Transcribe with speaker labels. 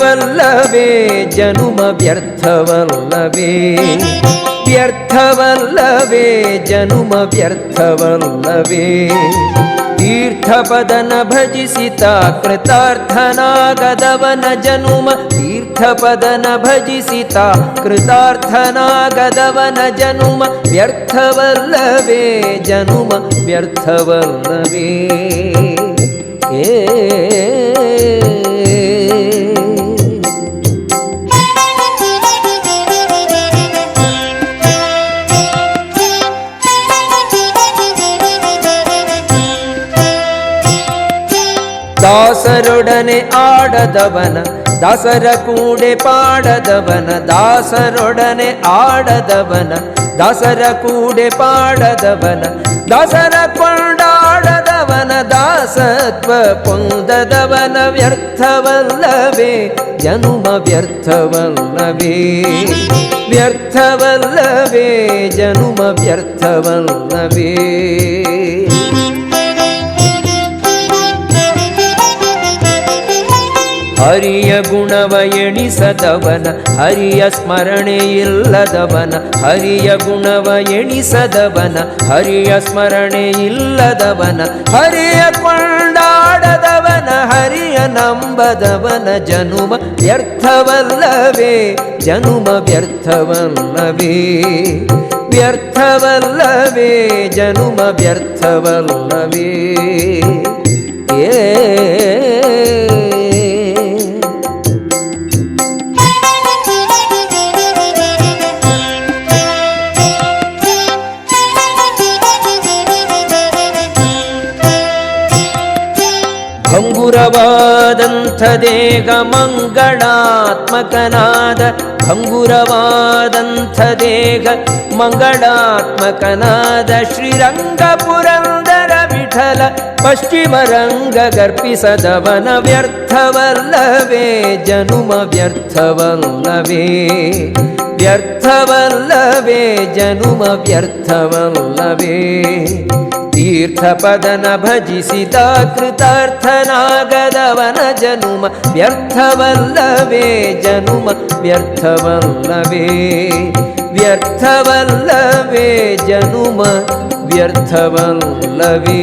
Speaker 1: ವ್ಯರ್ಥವಲ್ಲವೇ ಜನುಮ ವ್ಯರ್ಥವಲ್ಲವೇ ವ್ಯರ್ಥವಲ್ಲವೇ ಜನುಮ ವ್ಯರ್ಥವಲ್ಲವೇ ತೀರ್ಥಪದನ ಭಜಿಸಿತ ಕೃತಾರ್ಥನಾಗದವನ ಜನುಮ ತೀರ್ಥಪದನ ಭಜಿಸಿತ ಕೃತಾರ್ಥನಾಗದವನ ಜನುಮ ವ್ಯರ್ಥವಲ್ಲವೇ ಜನುಮ ವ್ಯರ್ಥವಲ್ಲವೇ ದಾಸರೊಡನೆ ಆಡದವನ ದಾಸರ ಕೂಡೆ ಪಾಡದವನ ದಾಸರೊಡನೆ ಆಡದವನ ದಾಸರ ಕೂಡೆ ಪಾಡದವನ ದಾಸರ ಕೊಂಡಾಡದವನ ದಾಸತ್ವ ಪೊಂದದವನ ವ್ಯರ್ಥವಲ್ಲವೇ ಜನುಮ ವ್ಯರ್ಥವಲ್ಲವೇ ವ್ಯರ್ಥವಲ್ಲವೇ ಜನುಮ ವ್ಯರ್ಥವಲ್ಲವೇ ಹರಿಯ ಗುಣವ ಎಣಿಸದವನ ಹರಿಯ ಸ್ಮರಣೆ ಇಲ್ಲದವನ ಹರಿಯ ಗುಣವ ಎಣಿಸದವನ ಹರಿಯ ಸ್ಮರಣೆ ಇಲ್ಲದವನ ಹರಿಯ ಕೊಂಡಾಡದವನ ಹರಿಯ ನಂಬದವನ ಜನುಮ ವ್ಯರ್ಥವಲ್ಲವೇ ಜನುಮ ವ್ಯರ್ಥವಲ್ಲವೇ ವ್ಯರ್ಥವಲ್ಲವೇ ಜನುಮ ವ್ಯರ್ಥವಲ್ಲವೇ ಭಂಗುರವಾದಂಥ ದೇಹ ಮಂಗಳಾತ್ಮಕನಾದ ಭಂಗುರವಾದಂಥ ದೇಹ ಮಂಗಳಾತ್ಮಕನಾದ ಶ್ರೀರಂಗ ಪುರಂದರ ವಿಠಲ ಪಶ್ಚಿಮ ರಂಗ ಗರ್ಪಿಸದವನ ವ್ಯರ್ಥವಲ್ಲವೇ ಜನುಮ ವ್ಯರ್ಥವಲ್ಲವೇ ವ್ಯರ್ಥವಲ್ಲವೇ ಜನುಮ ವ್ಯರ್ಥವಲ್ಲವೇ ತೀರ್ಥಪದನ ಭಜಿಸಿದ ಕೃತಾರ್ಥನಾಗದವನ ಜನುಮ ವ್ಯರ್ಥವಲ್ಲವೇ ಜನುಮ ವ್ಯರ್ಥವಲ್ಲವೇ ವ್ಯರ್ಥವಲ್ಲವೇ ಜನುಮ ವ್ಯರ್ಥವಲ್ಲವೇ